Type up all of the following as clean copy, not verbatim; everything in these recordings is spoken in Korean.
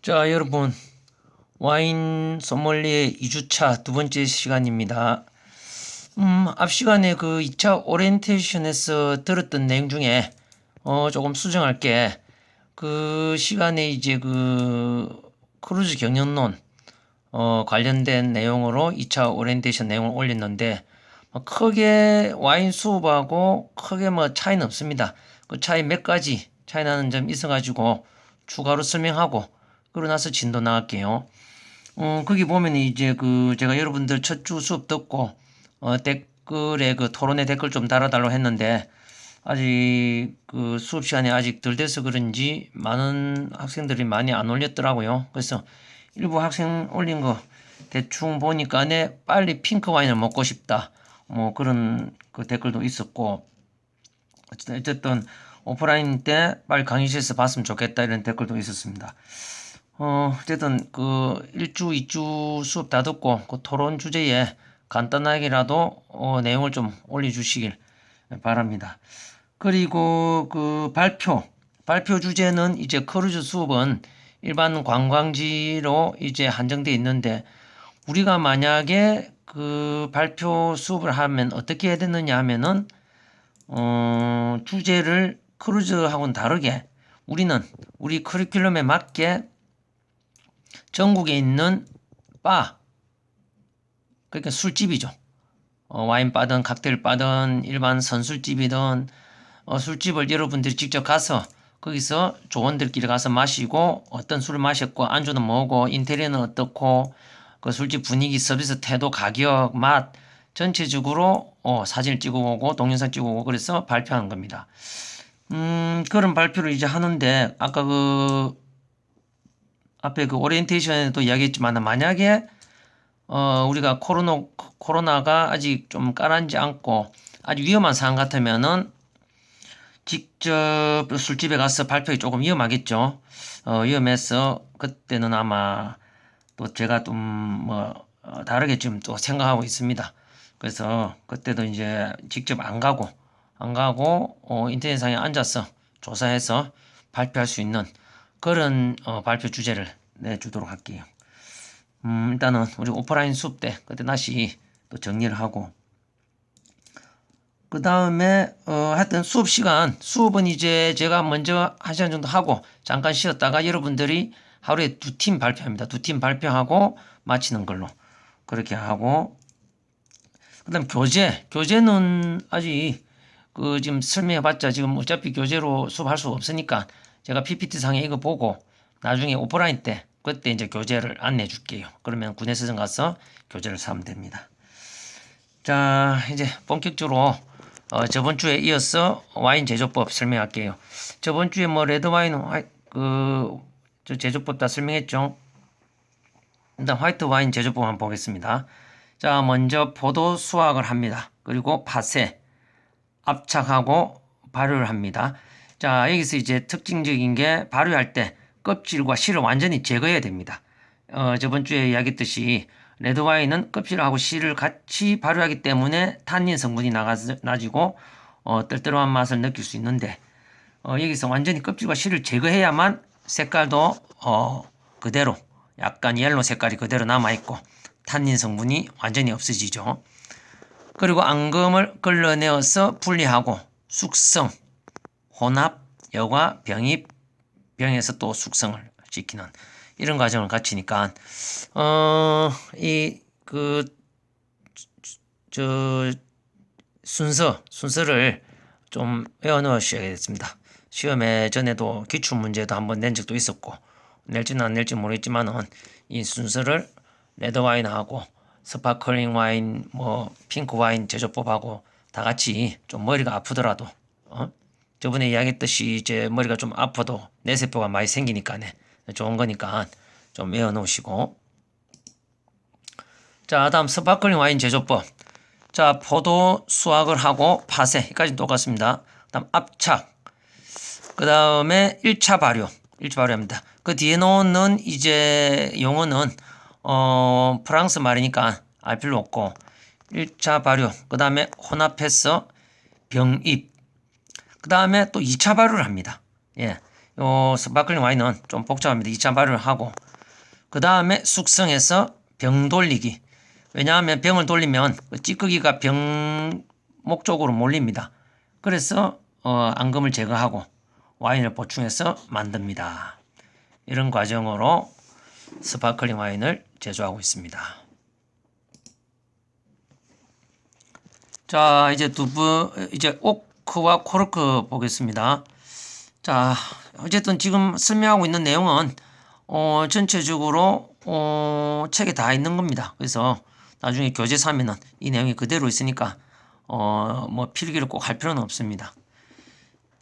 자, 여러분, 와인 소믈리에 2주차 두 번째 시간입니다. 앞 시간에 그 2차 오리엔테이션에서 들었던 내용 중에 조금 수정할게. 그 시간에 이제 그 크루즈 경영론 관련된 내용으로 2차 오리엔테이션 내용을 올렸는데 크게 와인 수업하고 크게 뭐 차이는 없습니다. 그 차이 몇 가지 차이 나는 점 있어가지고 추가로 설명하고 그러고 나서 진도 나갈게요. 거기 보면 이제 그 제가 여러분들 첫 주 수업 듣고 댓글에 그 토론에 댓글 좀 달아달라고 했는데 아직 그 수업 시간이 아직 덜 돼서 그런지 많은 학생들이 많이 안 올렸더라고요. 그래서 일부 학생 올린 거 대충 보니까 빨리 핑크 와인을 먹고 싶다. 뭐 그런 그 댓글도 있었고 어쨌든 오프라인 때 빨리 강의실에서 봤으면 좋겠다 이런 댓글도 있었습니다. 어쨌든 그 1주, 2주 수업 다 듣고 그 토론 주제에 간단하게라도 내용을 좀 올려주시길 바랍니다. 그리고 그 발표 주제는 이제 크루즈 수업은 일반 관광지로 이제 한정돼 있는데 우리가 만약에 그 발표 수업을 하면 어떻게 해야 되느냐 하면은 주제를 크루즈하고는 다르게 우리는 우리 커리큘럼에 맞게 전국에 있는 바, 그러니까 술집이죠. 와인 바든 칵테일 바든 일반 선술집이든 술집을 여러분들이 직접 가서 거기서 조원들끼리 가서 마시고 어떤 술을 마셨고 안주는 뭐고 인테리어는 어떻고 그 술집 분위기 서비스 태도 가격 맛 전체적으로 사진을 찍어오고 동영상 찍어오고 그래서 발표하는 겁니다. 그런 발표를 이제 하는데 아까 그 앞에 그 오리엔테이션에도 이야기했지만 만약에 우리가 코로나가 아직 좀 가라앉지 않고 아주 위험한 상황 같으면은 직접 술집에 가서 발표가 조금 위험하겠죠. 위험해서 그때는 아마 또 제가 좀 뭐 다르게 지금 또 생각하고 있습니다. 그래서 그때도 이제 직접 안 가고 인터넷상에 앉아서 조사해서 발표할 수 있는 그런 발표 주제를 내주도록 할게요. 일단은 우리 오프라인 수업 때 그때 다시 또 정리를 하고 그 다음에 하여튼 수업은 이제 제가 먼저 1시간 정도 하고 잠깐 쉬었다가 여러분들이 하루에 2팀 발표합니다. 2팀 발표하고 마치는 걸로 그렇게 하고 그 다음 교재는 아직 그 지금 설명해봤자 지금 어차피 교재로 수업할 수 없으니까 제가 PPT상에 이거 보고 나중에 오프라인 때 그때 이제 교재를 안내해 줄게요. 그러면 군내서점 가서 교재를 사면 됩니다. 자, 이제 본격적으로 저번 주에 이어서 와인 제조법 설명할게요. 저번 주에 뭐 레드 와인 저 제조법 다 설명했죠. 일단 화이트 와인 제조법 한번 보겠습니다. 자, 먼저 포도 수확을 합니다. 그리고 밭에 압착하고 발효를 합니다. 자, 여기서 이제 특징적인 게 발효할 때 껍질과 씨를 완전히 제거해야 됩니다. 저번 주에 이야기했듯이 레드와인은 껍질하고 씨를 같이 발효하기 때문에 탄닌 성분이 나지고 떨떠름한 맛을 느낄 수 있는데 여기서 완전히 껍질과 씨를 제거해야만 색깔도 그대로 약간 옐로 색깔이 그대로 남아있고 탄닌 성분이 완전히 없어지죠. 그리고 앙금을 걸러내어서 분리하고 숙성, 혼합, 여과, 병입, 병에서 또 숙성을 시키는 이런 과정을 거치니까 이 그 저 순서를 좀 외워 놓으셔야겠습니다. 시험에 전에도 기출 문제도 한번 낸 적도 있었고 낼지는 안 낼지 모르겠지만은 이 순서를 레드 와인하고 스파클링 와인, 뭐 핑크 와인 제조법하고 다 같이 좀 머리가 아프더라도 저번에 이야기했듯이 이제 머리가 좀 아파도 뇌세포가 많이 생기니까네 좋은 거니까 좀 외워 놓으시고 자 다음 스파클링 와인 제조법 자 포도 수확을 하고 파쇄 여기까지 똑같습니다. 다음 압착 그 다음에 1차 발효합니다. 그 뒤에 놓는 이제 용어는 프랑스 말이니까 알 필요 없고 1차 발효 그 다음에 혼합해서 병입 그 다음에 또 2차 발효를 합니다. 예. 요 스파클링 와인은 좀 복잡합니다. 2차 발효를 하고 그 다음에 숙성해서 병 돌리기. 왜냐하면 병을 돌리면 그 찌꺼기가 병 목적으로 몰립니다. 그래서 앙금을 제거하고 와인을 보충해서 만듭니다. 이런 과정으로 스파클링 와인을 제조하고 있습니다. 자, 이제 이제 오크와 코르크 보겠습니다. 자, 어쨌든 지금 설명하고 있는 내용은 전체적으로 책에 다 있는 겁니다. 그래서 나중에 교재 사면은 이 내용이 그대로 있으니까 뭐 필기를 꼭 할 필요는 없습니다.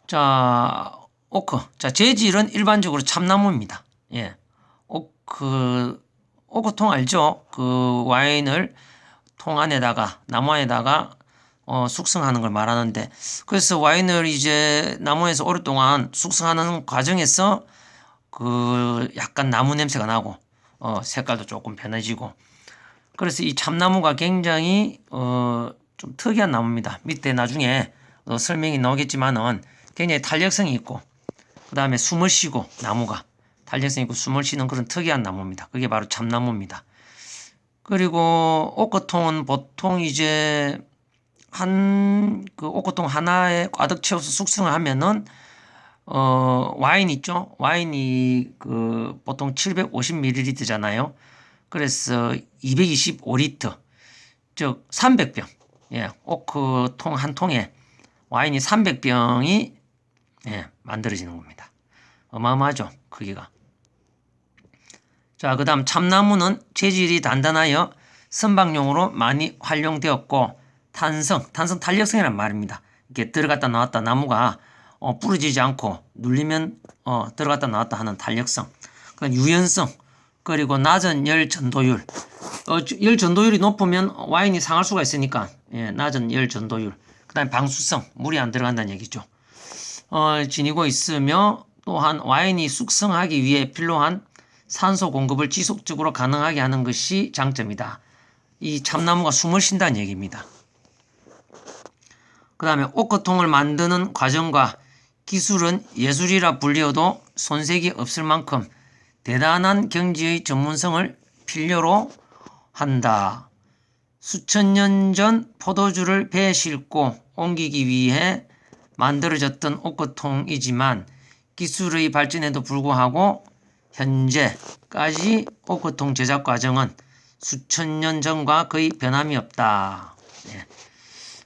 자, 오크. 자, 재질은 일반적으로 참나무입니다. 예. 오크통 알죠? 그 와인을 통 안에다가, 나무 안에다가 숙성하는 걸 말하는데, 그래서 와인을 이제 나무에서 오랫동안 숙성하는 과정에서 그 약간 나무 냄새가 나고, 색깔도 조금 변해지고, 그래서 이 참나무가 굉장히 좀 특이한 나무입니다. 밑에 나중에 설명이 나오겠지만은 굉장히 탄력성이 있고 그 다음에 숨을 쉬고 나무가 탄력성이 있고 숨을 쉬는 그런 특이한 나무입니다. 그게 바로 참나무입니다. 그리고 오크통은 보통 이제 그 오크통 하나에 가득 채워서 숙성을 하면은 와인 있죠? 와인이 그 보통 750ml잖아요. 그래서 225리터, 즉 300병. 예, 오크통 한 통에 와인이 300병이 만들어지는 겁니다. 어마어마하죠, 크기가. 자, 그 다음 참나무는 재질이 단단하여 선박용으로 많이 활용되었고 탄성 탄력성이란 말입니다. 이렇게 들어갔다 나왔다 나무가 부러지지 않고 눌리면 들어갔다 나왔다 하는 탄력성, 유연성, 그리고 낮은 열 전도율. 열 전도율이 높으면 와인이 상할 수가 있으니까 낮은 열 전도율. 그 다음에 방수성, 물이 안 들어간다는 얘기죠. 지니고 있으며 또한 와인이 숙성하기 위해 필요한 산소 공급을 지속적으로 가능하게 하는 것이 장점이다. 이 참나무가 숨을 쉰다는 얘기입니다. 그 다음에 오크통을 만드는 과정과 기술은 예술이라 불리어도 손색이 없을 만큼 대단한 경지의 전문성을 필요로 한다. 수천 년 전 포도주를 배에 싣고 옮기기 위해 만들어졌던 오크통이지만 기술의 발전에도 불구하고 현재까지 오크통 제작 과정은 수천 년 전과 거의 변함이 없다.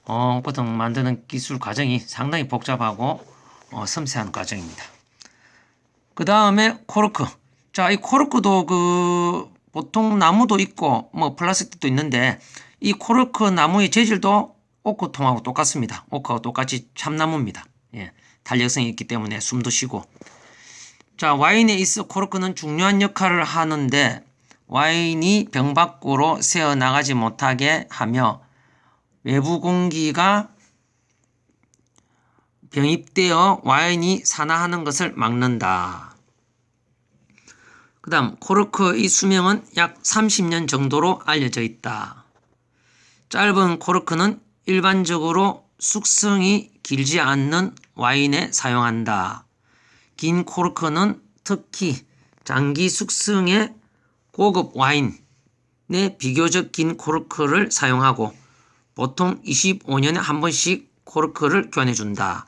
오크통 만드는 기술 과정이 상당히 복잡하고 섬세한 과정입니다. 그 다음에 코르크. 자, 이 코르크도 보통 나무도 있고 뭐 플라스틱도 있는데 이 코르크 나무의 재질도 오크통하고 똑같습니다. 오크하고 똑같이 참나무입니다. 탄력성이 있기 때문에 숨도 쉬고. 자, 와인에 있어 코르크는 중요한 역할을 하는데 와인이 병 밖으로 새어 나가지 못하게 하며 외부 공기가 병입되어 와인이 산화하는 것을 막는다. 그 다음 코르크의 수명은 약 30년 정도로 알려져 있다. 짧은 코르크는 일반적으로 숙성이 길지 않는 와인에 사용한다. 긴 코르크는 특히 장기 숙성의 고급 와인에 비교적 긴 코르크를 사용하고 보통 25년에 한 번씩 코르크를 교환해준다.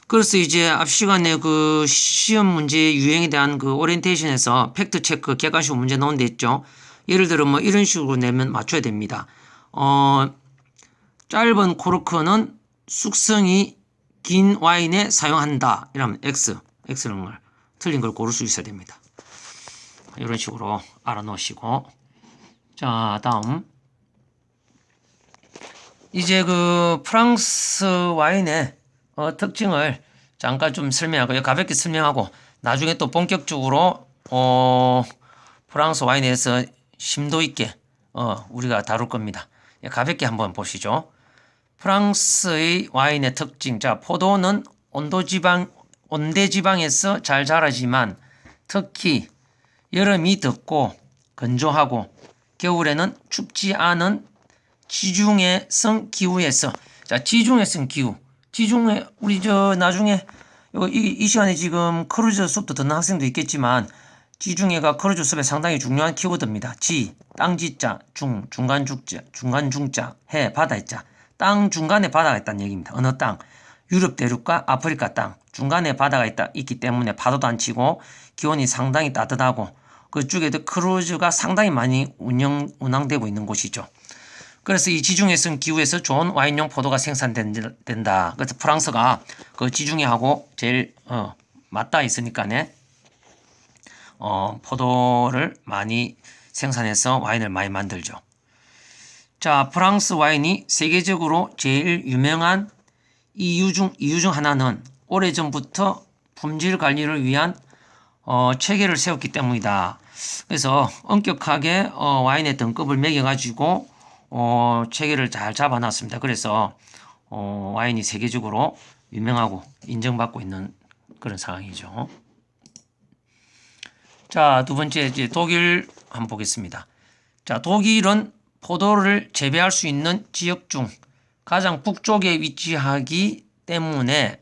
그래서 이제 앞 시간에 그 시험 문제 유형에 대한 그 오리엔테이션에서 팩트 체크 객관식 문제 나온 데 있죠. 예를 들어 뭐 이런 식으로 내면 맞춰야 됩니다. 짧은 코르크는 숙성이 긴 와인에 사용한다. 이러면 X라는 걸 틀린 걸 고를 수 있어야 됩니다. 이런 식으로 알아놓으시고. 자, 다음. 이제 그 프랑스 와인의 특징을 잠깐 좀 설명하고 가볍게 설명하고 나중에 또 본격적으로 프랑스 와인에 대해서 심도 있게 우리가 다룰 겁니다. 가볍게 한번 보시죠. 프랑스의 와인의 특징. 자, 포도는 온대지방에서 잘 자라지만 특히 여름이 덥고 건조하고 겨울에는 춥지 않은 지중해성 기후에서. 자, 지중해성 기후. 우리 나중에 이 시간에 지금 크루즈 수업도 듣는 학생도 있겠지만 지중해가 크루즈 수업에 상당히 중요한 키워드입니다. 지, 땅지자, 중간 중자, 해, 바다의 자. 땅 중간에 바다가 있다는 얘기입니다. 어느 땅? 유럽 대륙과 아프리카 땅. 중간에 바다가 있기 때문에 파도도 안 치고 기온이 상당히 따뜻하고 그쪽에도 크루즈가 상당히 많이 운항되고 있는 곳이죠. 그래서 이 지중해성 기후에서 좋은 와인용 포도가 생산된다. 그래서 프랑스가 그 지중해하고 제일 맞닿아 있으니까네. 포도를 많이 생산해서 와인을 많이 만들죠. 자, 프랑스 와인이 세계적으로 제일 유명한 이유 중 하나는 오래전부터 품질 관리를 위한 체계를 세웠기 때문이다. 그래서 엄격하게 와인의 등급을 매겨가지고 체계를 잘 잡아놨습니다. 그래서 와인이 세계적으로 유명하고 인정받고 있는 그런 상황이죠. 자, 두 번째 이제 독일 한번 보겠습니다. 자, 독일은 포도를 재배할 수 있는 지역 중 가장 북쪽에 위치하기 때문에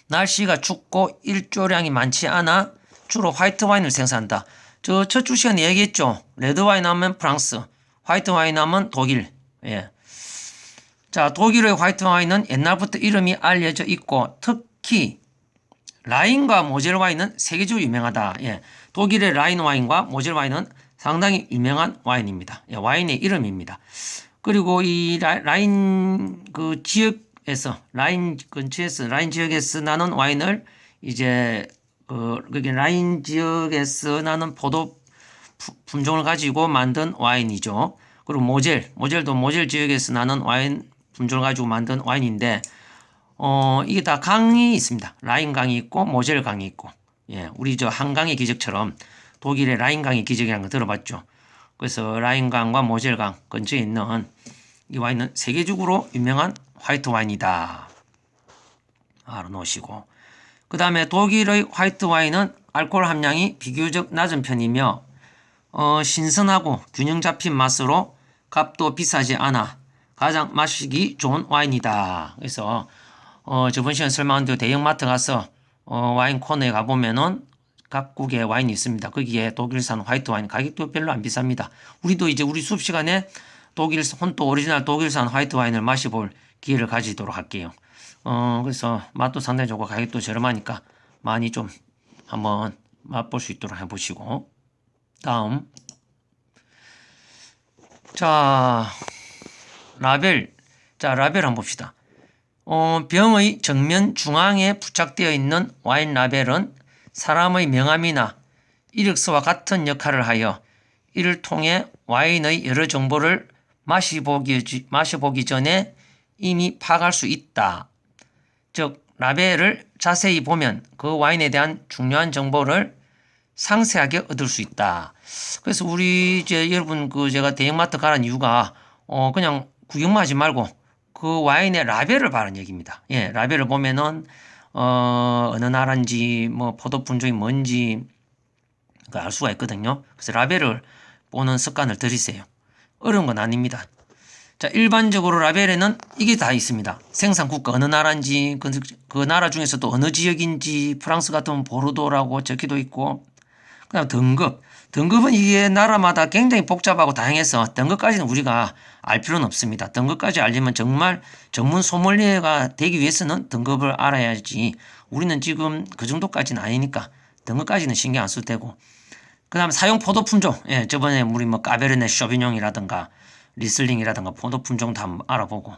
날씨가 춥고 일조량이 많지 않아 주로 화이트 와인을 생산한다. 저 첫 주 시간에 얘기했죠. 레드 와인 하면 프랑스, 화이트 와인 하면 독일. 예. 자, 독일의 화이트 와인은 옛날부터 이름이 알려져 있고 특히 라인과 모젤 와인은 세계적으로 유명하다. 예. 독일의 라인 와인과 모젤 와인은 상당히 유명한 와인입니다. 예, 와인의 이름입니다. 그리고 이 라인 그 지역에서 라인 근처에서 라인 지역에서 나는 와인을 이제 그게 라인 지역에서 나는 포도 품종을 가지고 만든 와인이죠. 그리고 모젤도 모젤 지역에서 나는 와인 품종을 가지고 만든 와인인데 이게 다 강이 있습니다. 라인 강이 있고 모젤 강이 있고. 예, 우리 저 한강의 기적처럼 독일의 라인 강의 기적이라는 거 들어봤죠. 그래서 라인 강과 모젤 강 근처에 있는 이 와인은 세계적으로 유명한 화이트 와인이다. 알아놓으시고. 그 다음에 독일의 화이트 와인은 알코올 함량이 비교적 낮은 편이며 신선하고 균형 잡힌 맛으로 값도 비싸지 않아 가장 마시기 좋은 와인이다. 그래서 저번 시간에 설명한 대로 대형마트 가서 와인 코너에 가보면은 각국의 와인이 있습니다. 거기에 독일산 화이트 와인 가격도 별로 안 비쌉니다. 우리도 이제 우리 수업 시간에 혼또 오리지널 독일산 화이트 와인을 마셔볼 기회를 가지도록 할게요. 그래서 맛도 상당히 좋고 가격도 저렴하니까 많이 좀 한번 맛볼 수 있도록 해보시고. 다음. 자, 라벨. 자, 라벨 한번 봅시다. 병의 정면 중앙에 부착되어 있는 와인 라벨은 사람의 명함이나 이력서와 같은 역할을 하여 이를 통해 와인의 여러 정보를 마셔보기 전에 이미 파악할 수 있다. 즉, 라벨을 자세히 보면 그 와인에 대한 중요한 정보를 상세하게 얻을 수 있다. 그래서 우리 여러분 제가 대형마트 가라는 이유가 그냥 구경만 하지 말고 그 와인의 라벨을 봐라는 얘기입니다. 예, 라벨을 보면은 어느 나라인지 뭐 포도 품종이 뭔지 알 수가 있거든요. 그래서 라벨을 보는 습관을 들이세요. 어려운 건 아닙니다. 자, 일반적으로 라벨에는 이게 다 있습니다. 생산 국가 어느 나라인지 그 나라 중에서도 어느 지역인지 프랑스 같으면 보르도라고 적혀도 있고 그다음 등급은 이게 나라마다 굉장히 복잡하고 다양해서 등급까지는 우리가 알 필요는 없습니다. 등급까지 알려면 정말 전문 소믈리에가 되기 위해서는 등급을 알아야지 우리는 지금 그 정도까지는 아니니까 등급까지는 신경 안 써도 되고 그 다음에 사용 포도 품종 예, 저번에 우리 뭐 까베르네 쇼비뇽이라든가 리슬링이라든가 포도 품종 다 알아보고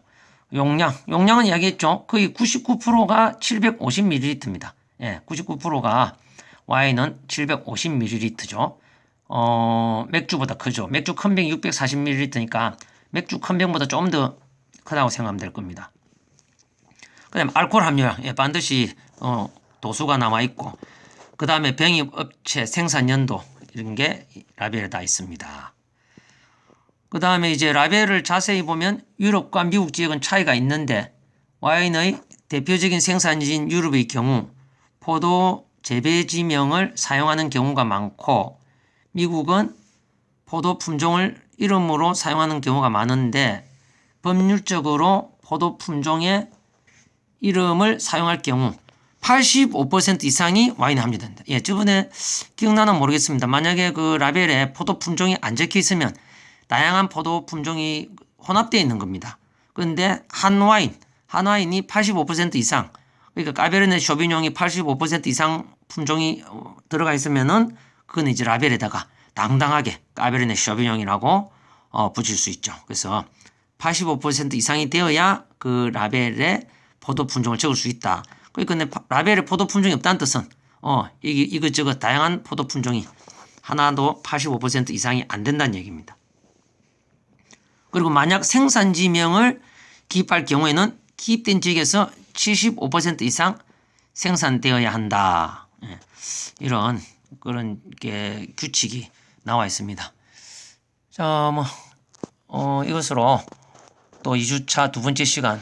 용량은 이야기했죠. 거의 99%가 750ml입니다. 예, 99%가 와인은 750ml죠. 맥주보다 크죠. 맥주 큰 병이 640ml니까 맥주 큰 병보다 좀 더 크다고 생각하면 될 겁니다. 그 다음에 알코올 함유량 예, 반드시 도수가 남아있고 그 다음에 병입 업체 생산 연도 이런 게 라벨에 다 있습니다. 그 다음에 이제 라벨을 자세히 보면 유럽과 미국 지역은 차이가 있는데 와인의 대표적인 생산지인 유럽의 경우 포도 재배 지명을 사용하는 경우가 많고 미국은 포도 품종을 이름으로 사용하는 경우가 많은데 법률적으로 포도 품종의 이름을 사용할 경우 85% 이상이 와인에 함유된다. 예, 저번에 기억나나 모르겠습니다. 만약에 그 라벨에 포도 품종이 안 적혀 있으면 다양한 포도 품종이 혼합되어 있는 겁니다. 그런데 한 와인이 85% 이상, 그러니까 까베르네 쇼비뇽이 85% 이상 품종이 들어가 있으면은 그건 이제 라벨에다가 당당하게 까베르네 쇼비뇽이라고 붙일 수 있죠. 그래서 85% 이상이 되어야 그 라벨에 포도 품종을 적을 수 있다. 그러니까 라벨에 포도 품종이 없다는 뜻은 이것저것 다양한 포도 품종이 하나도 85% 이상이 안 된다는 얘기입니다. 그리고 만약 생산지명을 기입할 경우에는 기입된 지역에서 75% 이상 생산되어야 한다. 예, 이런 그런 게 규칙이 나와 있습니다. 자, 이것으로 또 2주차 두 번째 시간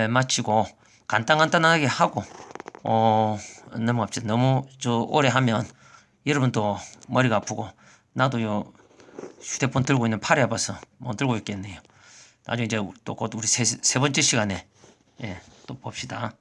마치고 간단하게 하고 넘어갑시다. 너무 오래 하면 여러분도 머리가 아프고 나도요 휴대폰 들고 있는 팔이 아파서 못 들고 있겠네요. 나중에 이제 또 곧 우리 세 번째 시간에 또 봅시다.